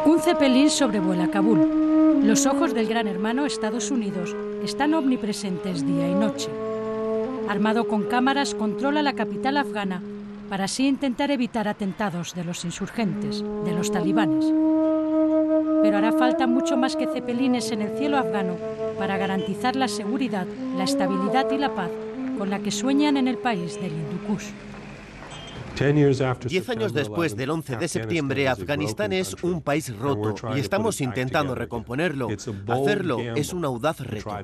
Un Zeppelin sobrevuela Kabul. Los ojos del gran hermano Estados Unidos están omnipresentes día y noche. Armado con cámaras, controla la capital afgana para así intentar evitar atentados de los insurgentes, de los talibanes. Pero hará falta mucho más que zeppelines en el cielo afgano para garantizar la seguridad, la estabilidad y la paz con la que sueñan en el país del Hindu Kush. 10 años después del 11 de septiembre, Afganistán es un país roto y estamos intentando recomponerlo. Hacerlo es un audaz reto.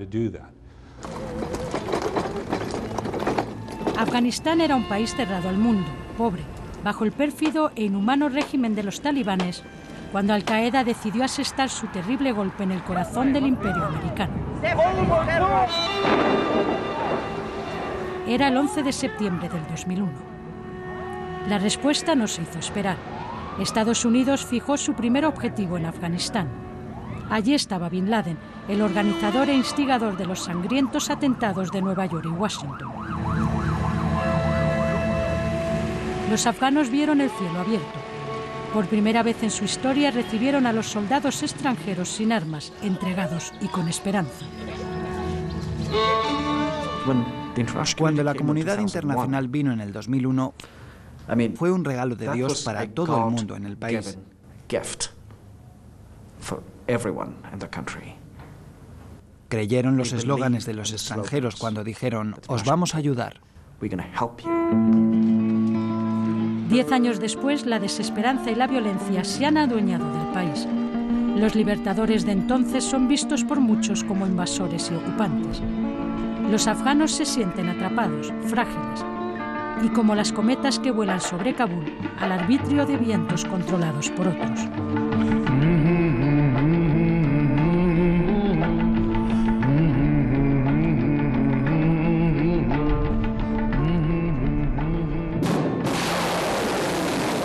Afganistán era un país cerrado al mundo, pobre, bajo el pérfido e inhumano régimen de los talibanes, cuando Al-Qaeda decidió asestar su terrible golpe en el corazón del imperio americano. Era el 11 de septiembre del 2001. La respuesta no se hizo esperar. Estados Unidos fijó su primer objetivo en Afganistán. Allí estaba Bin Laden, el organizador e instigador de los sangrientos atentados de Nueva York y Washington. Los afganos vieron el cielo abierto. Por primera vez en su historia recibieron a los soldados extranjeros sin armas, entregados y con esperanza. Cuando la comunidad internacional vino en el 2001, fue un regalo de Dios para todo el mundo en el país. Creyeron los eslóganes de los extranjeros cuando dijeron: os vamos a ayudar. 10 años después, la desesperanza y la violencia se han adueñado del país. Los libertadores de entonces son vistos por muchos como invasores y ocupantes. Los afganos se sienten atrapados, frágiles, y como las cometas que vuelan sobre Kabul, al arbitrio de vientos controlados por otros.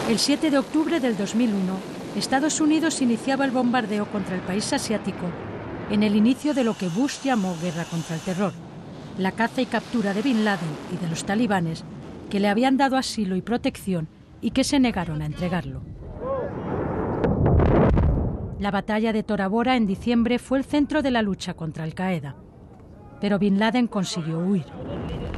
El 7 de octubre del 2001, Estados Unidos iniciaba el bombardeo contra el país asiático en el inicio de lo que Bush llamó guerra contra el terror, la caza y captura de Bin Laden y de los talibanes que le habían dado asilo y protección y que se negaron a entregarlo. La batalla de Tora Bora en diciembre fue el centro de la lucha contra Al-Qaeda. Pero Bin Laden consiguió huir.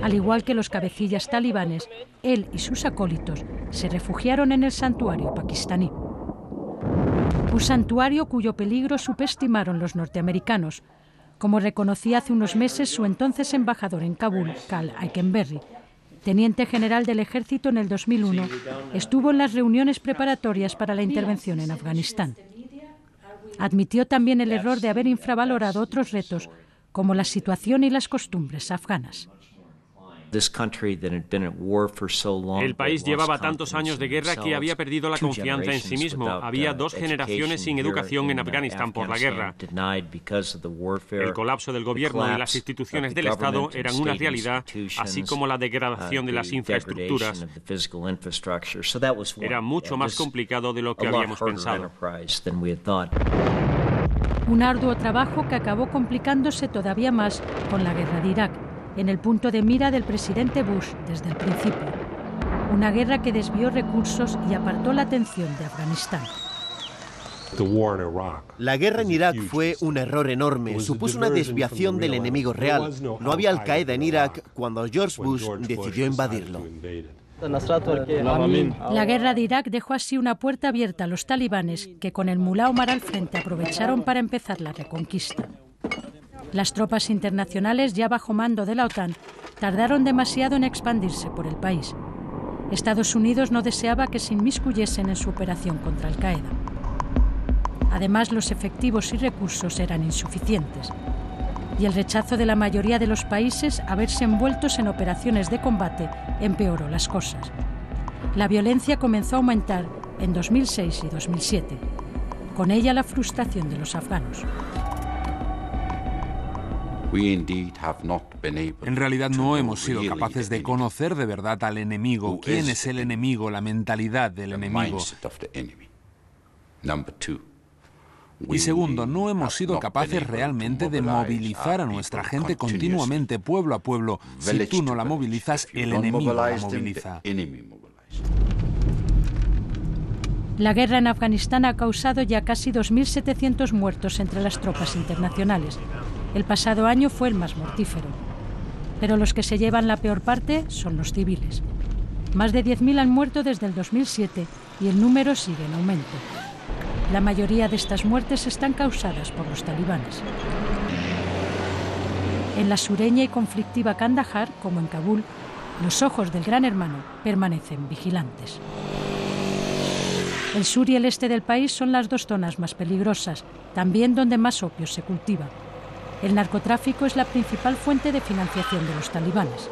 Al igual que los cabecillas talibanes, él y sus acólitos se refugiaron en el santuario pakistaní. Un santuario cuyo peligro subestimaron los norteamericanos, como reconocía hace unos meses su entonces embajador en Kabul, Cal Eikenberry. Teniente general del ejército en el 2001, estuvo en las reuniones preparatorias para la intervención en Afganistán. Admitió también el error de haber infravalorado otros retos, como la situación y las costumbres afganas. El país llevaba tantos años de guerra que había perdido la confianza en sí mismo. Había 2 generaciones sin educación en Afganistán por la guerra. El colapso del gobierno y las instituciones del Estado eran una realidad, así como la degradación de las infraestructuras. Era mucho más complicado de lo que habíamos pensado. Un arduo trabajo que acabó complicándose todavía más con la guerra de Irak, en el punto de mira del presidente Bush desde el principio. Una guerra que desvió recursos y apartó la atención de Afganistán. La guerra en Irak fue un error enorme, supuso una desviación del enemigo real. No había Al-Qaeda en Irak cuando George Bush decidió invadirlo. La guerra de Irak dejó así una puerta abierta a los talibanes que con el mulá Omar al frente aprovecharon para empezar la reconquista. Las tropas internacionales, ya bajo mando de la OTAN, tardaron demasiado en expandirse por el país. Estados Unidos no deseaba que se inmiscuyesen en su operación contra Al-Qaeda. Además, los efectivos y recursos eran insuficientes. Y el rechazo de la mayoría de los países a verse envueltos en operaciones de combate empeoró las cosas. La violencia comenzó a aumentar en 2006 y 2007. Con ella la frustración de los afganos. En realidad no hemos sido capaces de conocer de verdad al enemigo, quién es el enemigo, la mentalidad del enemigo. Y segundo, no hemos sido capaces realmente de movilizar a nuestra gente continuamente, pueblo a pueblo. Si tú no la movilizas, el enemigo la moviliza. La guerra en Afganistán ha causado ya casi 2.700 muertos entre las tropas internacionales. El pasado año fue el más mortífero. Pero los que se llevan la peor parte son los civiles. Más de 10.000 han muerto desde el 2007 y el número sigue en aumento. La mayoría de estas muertes están causadas por los talibanes. En la sureña y conflictiva Kandahar, como en Kabul, los ojos del Gran Hermano permanecen vigilantes. El sur y el este del país son las dos zonas más peligrosas, también donde más opio se cultiva. El narcotráfico es la principal fuente de financiación de los talibanes.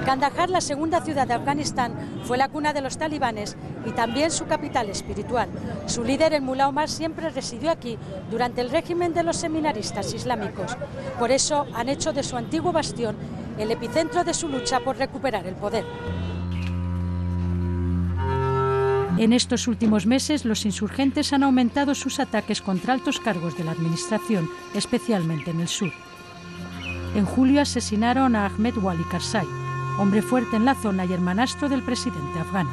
Kandahar, la segunda ciudad de Afganistán, fue la cuna de los talibanes y también su capital espiritual. Su líder, el Mullah Omar, siempre residió aquí durante el régimen de los seminaristas islámicos. Por eso han hecho de su antiguo bastión el epicentro de su lucha por recuperar el poder. En estos últimos meses, los insurgentes han aumentado sus ataques contra altos cargos de la administración, especialmente en el sur. En julio asesinaron a Ahmed Wali Karzai, hombre fuerte en la zona y hermanastro del presidente afgano.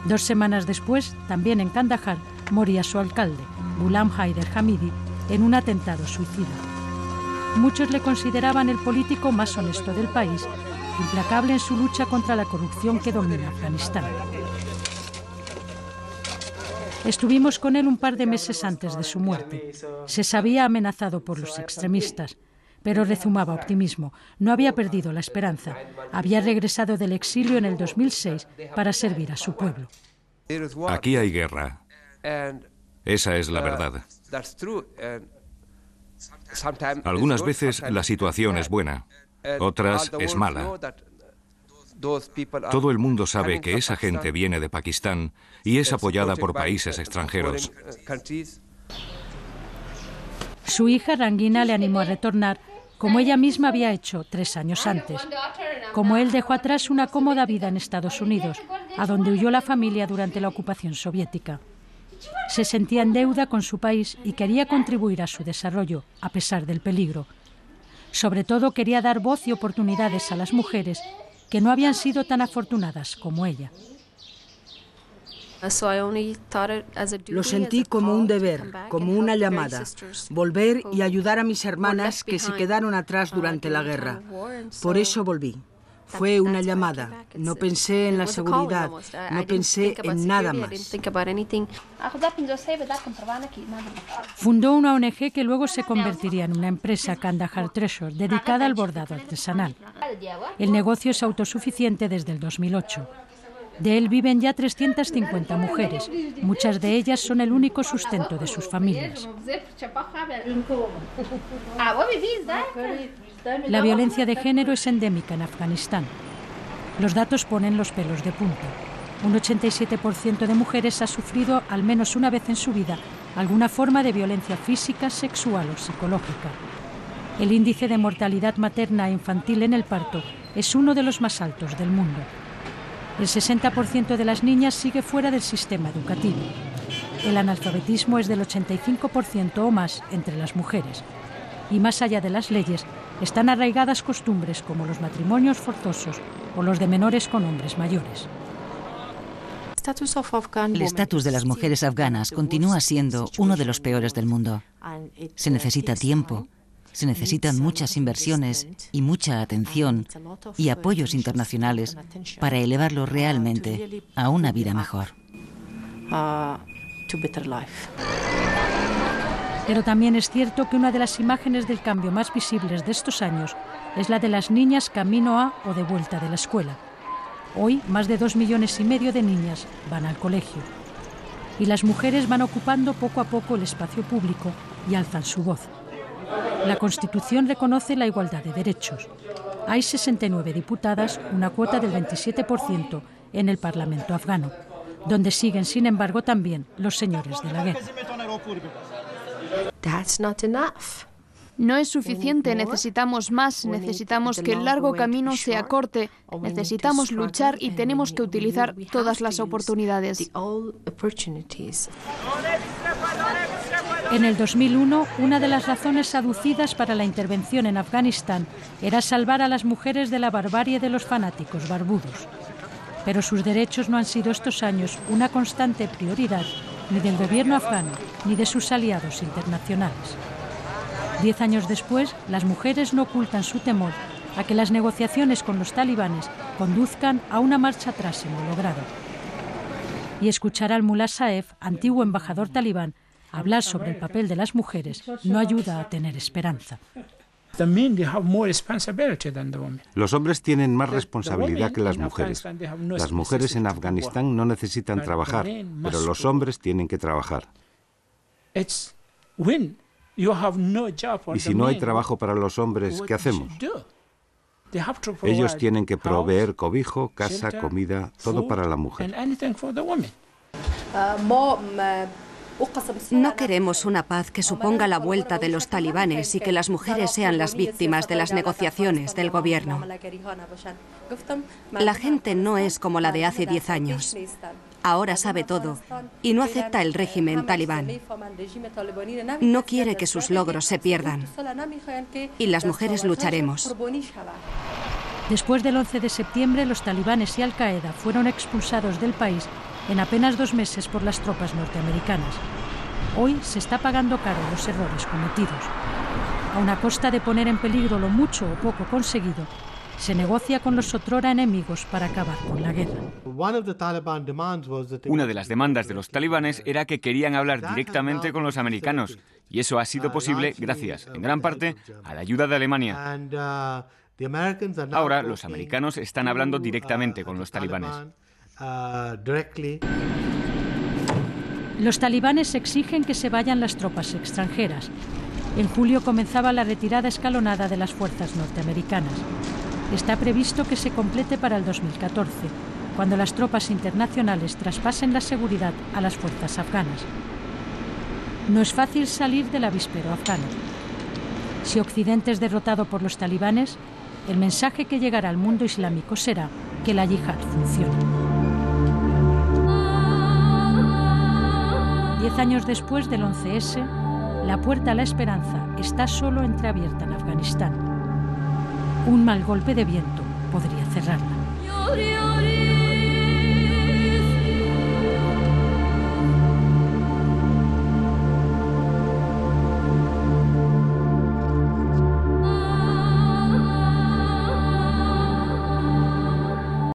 2 semanas después, también en Kandahar, moría su alcalde, Ghulam Haider Hamidi, en un atentado suicida. Muchos le consideraban el político más honesto del país, implacable en su lucha contra la corrupción que domina Afganistán. Estuvimos con él un par de meses antes de su muerte. Se sabía amenazado por los extremistas, pero rezumaba optimismo. No había perdido la esperanza. Había regresado del exilio en el 2006 para servir a su pueblo. Aquí hay guerra. Esa es la verdad. Algunas veces la situación es buena, otras es mala. Todo el mundo sabe que esa gente viene de Pakistán y es apoyada por países extranjeros. Su hija Rangina le animó a retornar, como ella misma había hecho 3 años antes. Como él, dejó atrás una cómoda vida en Estados Unidos, a donde huyó la familia durante la ocupación soviética. Se sentía en deuda con su país y quería contribuir a su desarrollo, a pesar del peligro. Sobre todo quería dar voz y oportunidades a las mujeres que no habían sido tan afortunadas como ella. Lo sentí como un deber, como una llamada, volver y ayudar a mis hermanas que se quedaron atrás durante la guerra. Por eso volví. Fue una llamada. No pensé en la seguridad, no pensé en nada más. Fundó una ONG que luego se convertiría en una empresa, Kandahar Treasure, dedicada al bordado artesanal. El negocio es autosuficiente desde el 2008. De él viven ya 350 mujeres. Muchas de ellas son el único sustento de sus familias. La violencia de género es endémica en Afganistán. Los datos ponen los pelos de punta. Un 87% de mujeres ha sufrido al menos una vez en su vida alguna forma de violencia física, sexual o psicológica. El índice de mortalidad materna e infantil en el parto es uno de los más altos del mundo. El 60% de las niñas sigue fuera del sistema educativo. El analfabetismo es del 85% o más entre las mujeres. Y más allá de las leyes, están arraigadas costumbres como los matrimonios forzosos o los de menores con hombres mayores. El estatus de las mujeres afganas continúa siendo uno de los peores del mundo. Se necesita tiempo, se necesitan muchas inversiones y mucha atención y apoyos internacionales para elevarlo realmente a una vida mejor. Pero también es cierto que una de las imágenes del cambio más visibles de estos años es la de las niñas camino a o de vuelta de la escuela. Hoy, más de 2,5 millones de niñas van al colegio. Y las mujeres van ocupando poco a poco el espacio público y alzan su voz. La Constitución reconoce la igualdad de derechos. Hay 69 diputadas, una cuota del 27% en el Parlamento afgano, donde siguen, sin embargo, también los señores de la guerra. No es suficiente, necesitamos más, necesitamos que el largo camino se acorte, necesitamos luchar y tenemos que utilizar todas las oportunidades. En el 2001, una de las razones aducidas para la intervención en Afganistán era salvar a las mujeres de la barbarie de los fanáticos barbudos. Pero sus derechos no han sido estos años una constante prioridad ni del gobierno afgano ni de sus aliados internacionales. 10 años después, las mujeres no ocultan su temor a que las negociaciones con los talibanes conduzcan a una marcha atrás en lo logrado. Y escuchar al Mullah Saif, antiguo embajador talibán, hablar sobre el papel de las mujeres no ayuda a tener esperanza. Los hombres tienen más responsabilidad que las mujeres. Las mujeres en Afganistán no necesitan trabajar, pero los hombres tienen que trabajar. Y si no hay trabajo para los hombres, ¿qué hacemos? Ellos tienen que proveer cobijo, casa, comida, todo para la mujer. No queremos una paz que suponga la vuelta de los talibanes y que las mujeres sean las víctimas de las negociaciones del gobierno. La gente no es como la de hace 10 años. Ahora sabe todo y no acepta el régimen talibán. No quiere que sus logros se pierdan. Y las mujeres lucharemos. Después del 11 de septiembre, los talibanes y Al-Qaeda fueron expulsados del país en apenas 2 meses por las tropas norteamericanas. Hoy se está pagando caro los errores cometidos. Aun a costa de poner en peligro lo mucho o poco conseguido, se negocia con los otrora enemigos para acabar con la guerra. Una de las demandas de los talibanes era que querían hablar directamente con los americanos, y eso ha sido posible gracias, en gran parte, a la ayuda de Alemania. Ahora los americanos están hablando directamente con los talibanes. Los talibanes exigen que se vayan las tropas extranjeras. En julio comenzaba la retirada escalonada de las fuerzas norteamericanas. Está previsto que se complete para el 2014, cuando las tropas internacionales traspasen la seguridad a las fuerzas afganas. No es fácil salir del avispero afgano. Si Occidente es derrotado por los talibanes, el mensaje que llegará al mundo islámico será que la yihad funciona. 10 años después del 11S, la puerta a la esperanza está solo entreabierta en Afganistán. Un mal golpe de viento podría cerrarla.